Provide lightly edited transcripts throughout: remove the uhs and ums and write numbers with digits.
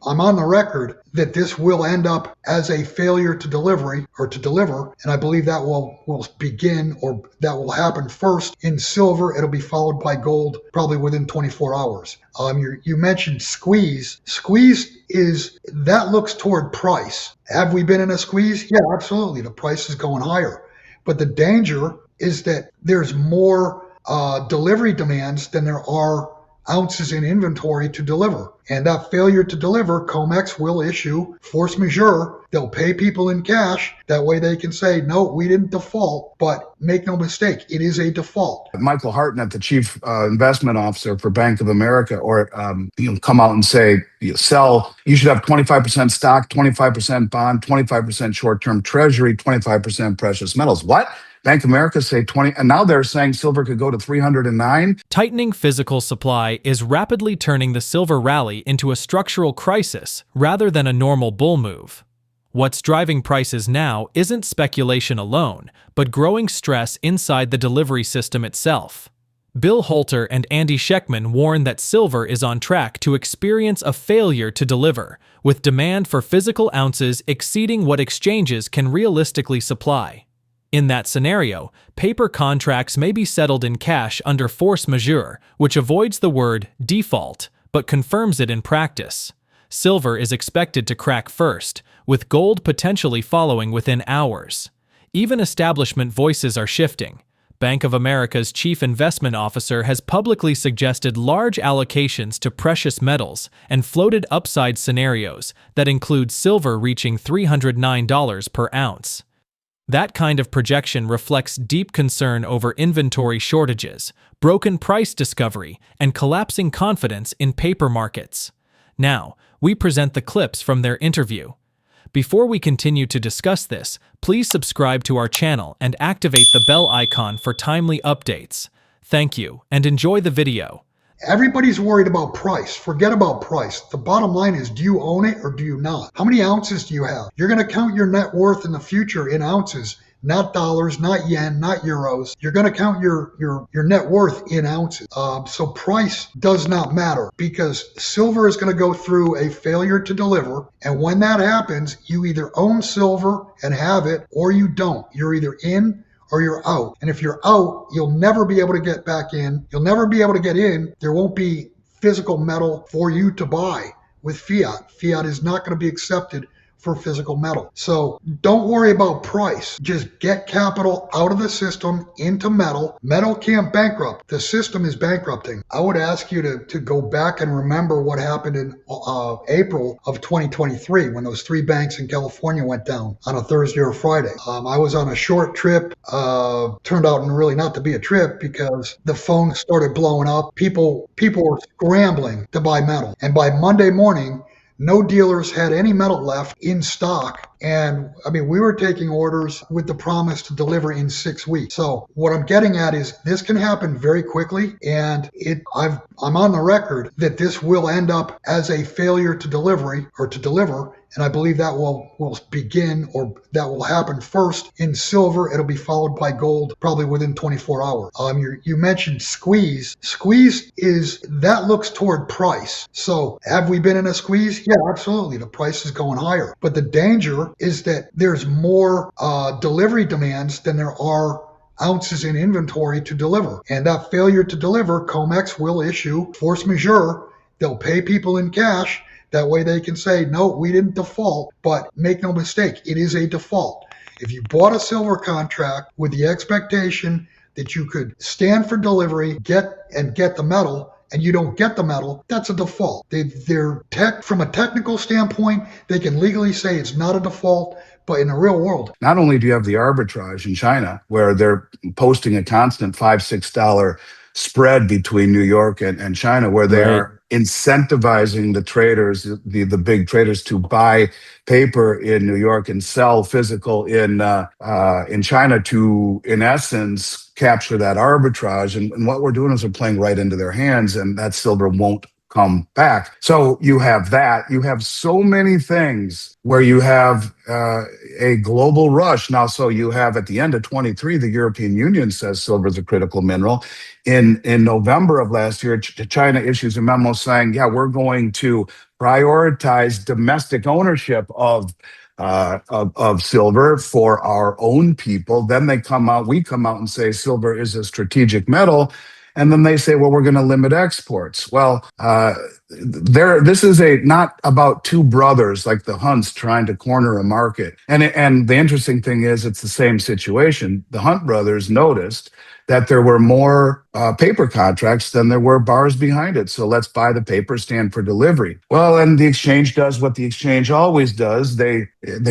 I'm on the record that this will end up as a failure to deliver, and I believe that will begin, or that will happen first in silver. It'll be followed by gold probably within 24 hours. You mentioned squeeze. Squeeze that looks toward price. Have we been in a squeeze? Yeah, absolutely. The price is going higher. But the danger is that there's more delivery demands than there are ounces in inventory to deliver. And that failure to deliver, COMEX will issue force majeure. They'll pay people in cash. That way they can say, no, we didn't default, but make no mistake, it is a default. Michael Hartnett, the chief investment officer for Bank of America, or come out and say, you should have 25% stock, 25% bond, 25% short-term treasury, 25% precious metals. What? Bank of America say 20, and now they're saying silver could go to 309. Tightening physical supply is rapidly turning the silver rally into a structural crisis rather than a normal bull move. What's driving prices now isn't speculation alone, but growing stress inside the delivery system itself. Bill Holter and Andy Schectman warn that silver is on track to experience a failure to deliver, with demand for physical ounces exceeding what exchanges can realistically supply. In that scenario, paper contracts may be settled in cash under force majeure, which avoids the word default, but confirms it in practice. Silver is expected to crack first, with gold potentially following within hours. Even establishment voices are shifting. Bank of America's chief investment officer has publicly suggested large allocations to precious metals and floated upside scenarios that include silver reaching $309 per ounce. That kind of projection reflects deep concern over inventory shortages, broken price discovery, and collapsing confidence in paper markets. Now, we present the clips from their interview. Before we continue to discuss this, please subscribe to our channel and activate the bell icon for timely updates. Thank you, and enjoy the video. Everybody's worried about price. Forget about price. The bottom line is, do you own it or do you not? How many ounces do you have? You're going to count your net worth in the future in ounces, not dollars, not yen, not euros. You're going to count your net worth in ounces. So price does not matter, because silver is going to go through a failure to deliver. And when that happens, you either own silver and have it, or you don't. You're either in or you're out. And if you're out, you'll never be able to get back in. You'll never be able to get in. There won't be physical metal for you to buy with fiat. Fiat is not going to be accepted for physical metal. So don't worry about price. Just get capital out of the system into metal. Metal can't bankrupt. The system is bankrupting. I would ask you to go back and remember what happened in April of 2023 when those 3 banks in California went down on a Thursday or Friday. I was on a short trip. Turned out really not to be a trip, because the phone started blowing up. People were scrambling to buy metal. And by Monday morning, no dealers had any metal left in stock. And we were taking orders with the promise to deliver in 6 weeks. So what I'm getting at is, this can happen very quickly. And I'm on the record that this will end up as a failure to deliver. And I believe that will begin, or that will happen first in silver. It'll be followed by gold probably within 24 hours. You mentioned squeeze. Squeeze that looks toward price. So have we been in a squeeze? Yeah, absolutely. The price is going higher. But the danger is that there's more delivery demands than there are ounces in inventory to deliver. And that failure to deliver, COMEX will issue force majeure. They'll pay people in cash. That way they can say, no, we didn't default, but make no mistake, it is a default. If you bought a silver contract with the expectation that you could stand for delivery, get the metal, and you don't get the metal, that's a default. From a technical standpoint, they can legally say it's not a default, but in the real world. Not only do you have the arbitrage in China, where they're posting a constant $5-6 spread between New York and China, where they are incentivizing the traders, the big traders, to buy paper in New York and sell physical in China to, in essence, capture that arbitrage. And what we're doing is we're playing right into their hands, and that silver won't come back. So you have that. You have so many things where you have a global rush. Now, so you have at the end of 23, the European Union says silver is a critical mineral. In November of last year, China issues a memo saying, yeah, we're going to prioritize domestic ownership of silver for our own people. Then we come out and say silver is a strategic metal. And then they say, well, we're going to limit exports. Well, this is not about two brothers like the Hunts trying to corner a market. And the interesting thing is, it's the same situation. The Hunt brothers noticed that there were more paper contracts than there were bars behind it. So let's buy the paper, stand for delivery. Well, and the exchange does what the exchange always does. They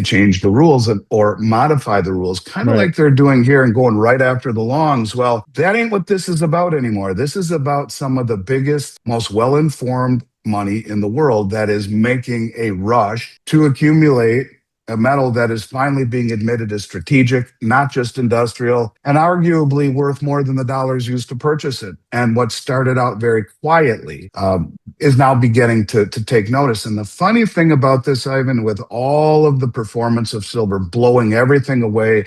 change the rules or modify the rules, kind of like they're doing here and going right after the longs. Well, that ain't what this is about anymore. This is about some of the biggest, most well-informed money in the world that is making a rush to accumulate a metal that is finally being admitted as strategic, not just industrial, and arguably worth more than the dollars used to purchase it. And what started out very quietly is now beginning to take notice. And the funny thing about this, Ivan, with all of the performance of silver blowing everything away,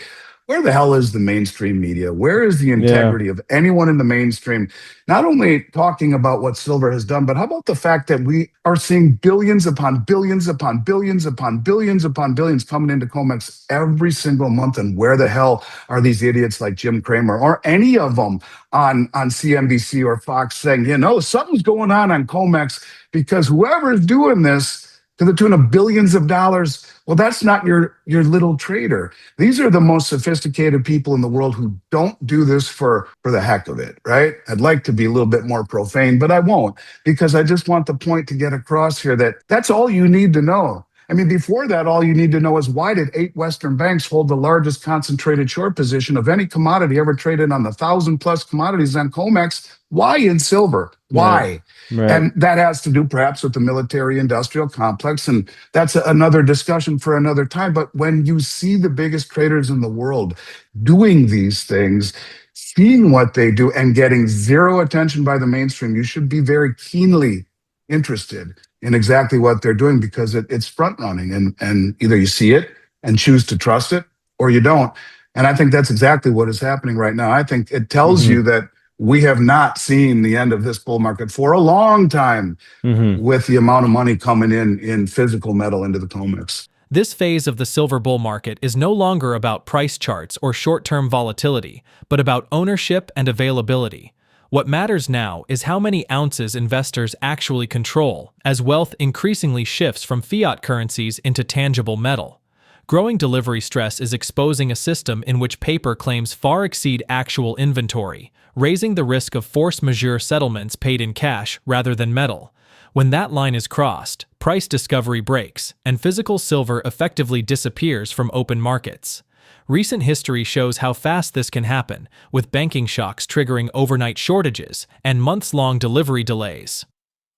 where the hell is the mainstream media? Where is the integrity of anyone in the mainstream? Not only talking about what silver has done, but how about the fact that we are seeing billions upon billions upon billions upon billions upon billions coming into COMEX every single month? And where the hell are these idiots like Jim Cramer or any of them on CNBC or Fox saying, something's going on COMEX, because whoever is doing this to the tune of billions of dollars, well, that's not your little trader. These are the most sophisticated people in the world who don't do this for the heck of it, right? I'd like to be a little bit more profane, but I won't, because I just want the point to get across here that that's all you need to know. I mean, before that, all you need to know is, why did 8 Western banks hold the largest concentrated short position of any commodity ever traded on the 1,000+ commodities on COMEX? Why in silver? Why? Right. And that has to do perhaps with the military-industrial complex, and that's another discussion for another time. But when you see the biggest traders in the world doing these things, seeing what they do, and getting zero attention by the mainstream, you should be very keenly interested in exactly what they're doing, because it's front running, and either you see it and choose to trust it, or you don't. And I think that's exactly what is happening right now. I think it tells you that we have not seen the end of this bull market for a long time, with the amount of money coming in physical metal into the COMEX. This phase of the silver bull market is no longer about price charts or short-term volatility, but about ownership and availability. What matters now is how many ounces investors actually control, as wealth increasingly shifts from fiat currencies into tangible metal. Growing delivery stress is exposing a system in which paper claims far exceed actual inventory, raising the risk of force majeure settlements paid in cash rather than metal. When that line is crossed, price discovery breaks, and physical silver effectively disappears from open markets. Recent history shows how fast this can happen, with banking shocks triggering overnight shortages and months-long delivery delays.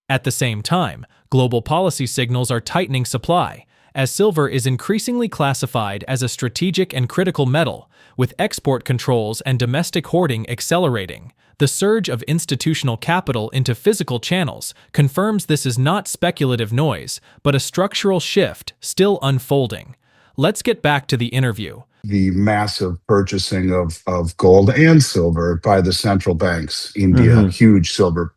At the same time, global policy signals are tightening supply, as silver is increasingly classified as a strategic and critical metal, with export controls and domestic hoarding accelerating. The surge of institutional capital into physical channels confirms this is not speculative noise, but a structural shift still unfolding. Let's get back to the interview. The massive purchasing of gold and silver by the central banks. India, huge silver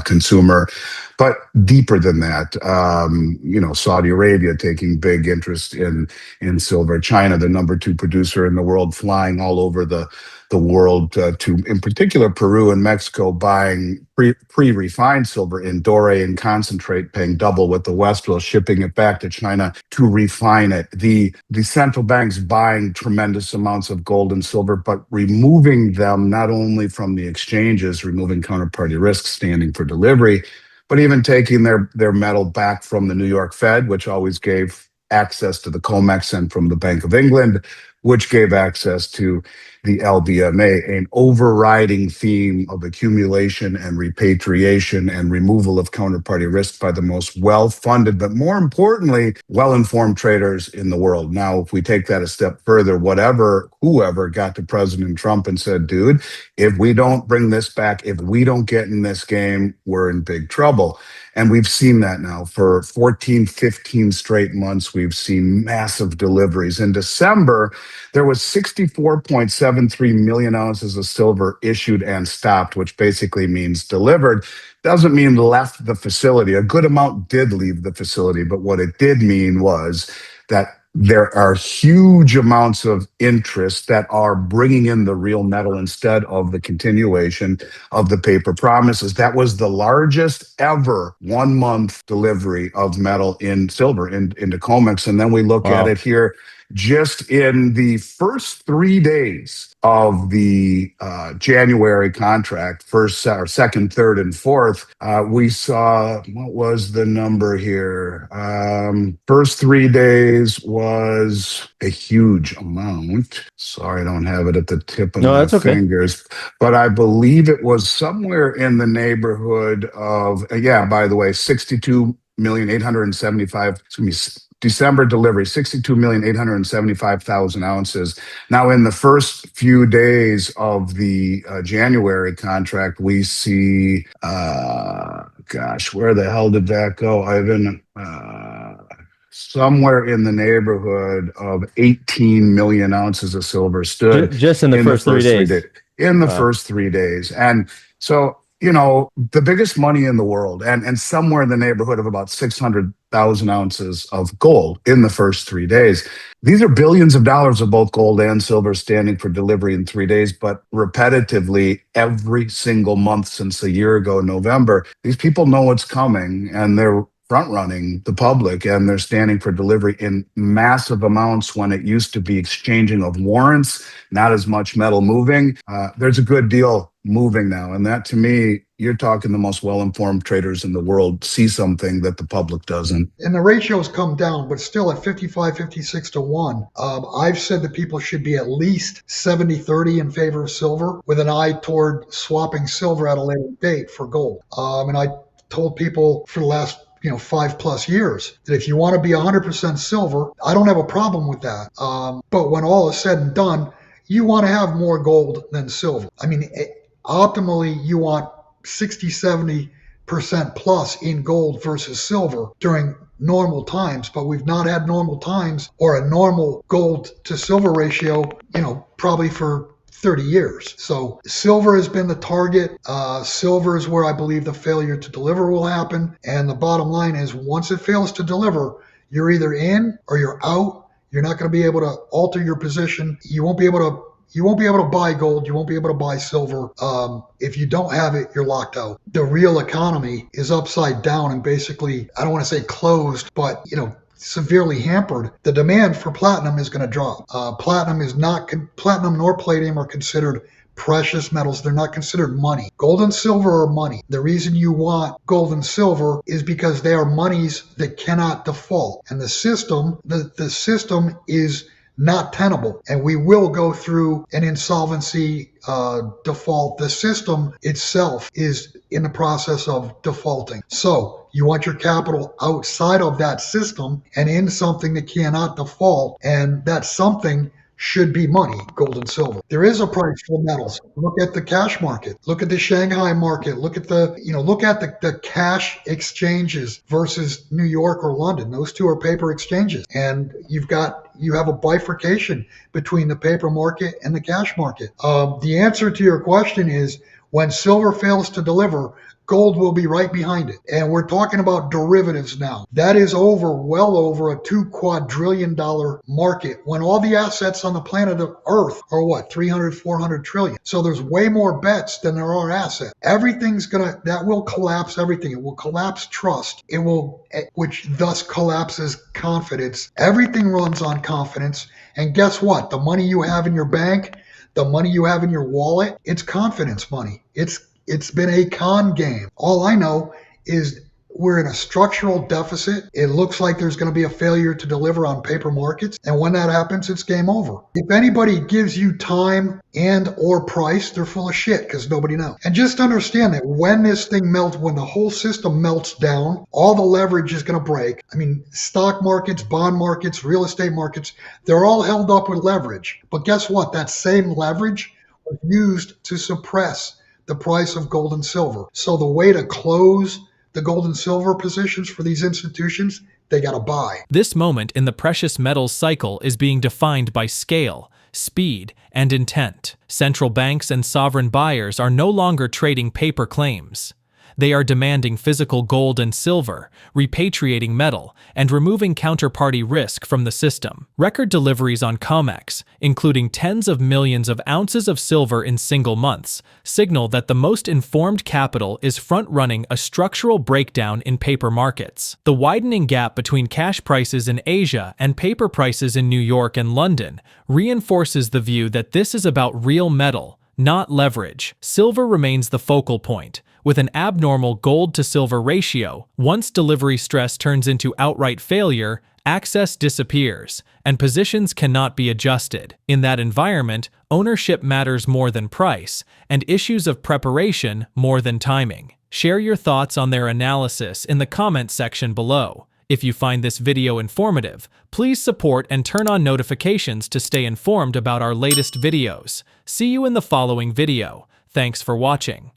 consumer, but deeper than that, Saudi Arabia taking big interest in silver. China, the number 2 producer in the world, flying all over the world to, in particular, Peru and Mexico, buying pre-refined silver in doré and concentrate, paying double what the West will, shipping it back to China to refine it. The central banks buying tremendous amounts of gold and silver, but removing them not only from the exchanges, removing counterparty risk, standing for delivery, but even taking their metal back from the New York Fed, which always gave access to the COMEX, and from the Bank of England, which gave access to the LBMA, an overriding theme of accumulation and repatriation and removal of counterparty risk by the most well-funded, but more importantly, well-informed traders in the world. Now, if we take that a step further, whoever got to President Trump and said, dude, if we don't bring this back, if we don't get in this game, we're in big trouble. And we've seen that now for 14, 15 straight months. We've seen massive deliveries. In December, there was 64.73 million ounces of silver issued and stopped, which basically means delivered. Doesn't mean left the facility. A good amount did leave the facility, but what it did mean was that there are huge amounts of interest that are bringing in the real metal instead of the continuation of the paper promises. That was the largest ever 1 month delivery of metal in silver into COMEX. And then we look at it here just in the first 3 days of the January contract, first or second, third, and fourth, we saw, what was the number here? First 3 days was a huge amount. Sorry, I don't have it at the tip of my fingers, but I believe it was somewhere in the neighborhood of, by the way, 62,875,000, excuse me, December delivery, 62,875,000 ounces. Now, in the first few days of the January contract, we see, where the hell did that go, Ivan? Somewhere in the neighborhood of 18 million ounces of silver stood just in the first 3 days. In the first 3 days. And so, the biggest money in the world, and somewhere in the neighborhood of about 600,000 ounces of gold in the first 3 days. These are billions of dollars of both gold and silver standing for delivery in 3 days, but repetitively every single month since a year ago, November, these people know what's coming and they're front running the public, and they're standing for delivery in massive amounts when it used to be exchanging of warrants, not as much metal moving. There's a good deal moving now. And that, to me, you're talking the most well-informed traders in the world see something that the public doesn't. And the ratios come down, but still at 55, 56 to 1. I've said that people should be at least 70-30 in favor of silver with an eye toward swapping silver at a later date for gold. And I told people for the last 5+ years that if you want to be 100% silver, I don't have a problem with that. But when all is said and done, you want to have more gold than silver. I mean, optimally, you want 60-70% plus in gold versus silver during normal times, but we've not had normal times or a normal gold to silver ratio, probably for 30 years. So silver has been the target. Silver is where I believe the failure to deliver will happen. And the bottom line is, once it fails to deliver, you're either in or you're out. You're not going to be able to alter your position. You won't be able to buy gold. You won't be able to buy silver. If you don't have it, you're locked out. The real economy is upside down and basically, I don't want to say closed, but severely hampered. The demand for platinum is going to drop. Platinum nor palladium are considered precious metals. They're not considered money. Gold and silver are money. The reason you want gold and silver is because they are monies that cannot default. And the system is not tenable, and we will go through an insolvency default. The system itself is in the process of defaulting. So you want your capital outside of that system and in something that cannot default, and that something should be money, gold and silver. There is a price for metals. Look at the cash market. Look at the Shanghai market. Look at the cash exchanges versus New York or London. Those two are paper exchanges. And you have a bifurcation between the paper market and the cash market. The answer to your question is, when silver fails to deliver, gold will be right behind it. And we're talking about derivatives now. That is well over a $2 quadrillion market when all the assets on the planet of Earth are 300, 400 trillion. So there's way more bets than there are assets. That will collapse everything. It will collapse trust. Which thus collapses confidence. Everything runs on confidence. And guess what? The money you have in your bank, the money you have in your wallet, it's confidence money. It's been a con game. All I know is we're in a structural deficit. It looks like there's going to be a failure to deliver on paper markets. And when that happens, it's game over. If anybody gives you time and or price, they're full of shit because nobody knows. And just understand that when this thing melts, when the whole system melts down, all the leverage is going to break. I mean, stock markets, bond markets, real estate markets, they're all held up with leverage. But guess what? That same leverage was used to suppress the price of gold and silver. So the way to close the gold and silver positions for these institutions, they got to buy. This moment in the precious metals cycle is being defined by scale, speed, and intent. Central banks and sovereign buyers are no longer trading paper claims. They are demanding physical gold and silver, repatriating metal, and removing counterparty risk from the system. Record deliveries on COMEX, including tens of millions of ounces of silver in single months, signal that the most informed capital is front-running a structural breakdown in paper markets. The widening gap between cash prices in Asia and paper prices in New York and London reinforces the view that this is about real metal, not leverage. Silver remains the focal point, with an abnormal gold-to-silver ratio. Once delivery stress turns into outright failure, access disappears, and positions cannot be adjusted. In that environment, ownership matters more than price, and issues of preparation more than timing. Share your thoughts on their analysis in the comment section below. If you find this video informative, please support and turn on notifications to stay informed about our latest videos. See you in the following video. Thanks for watching.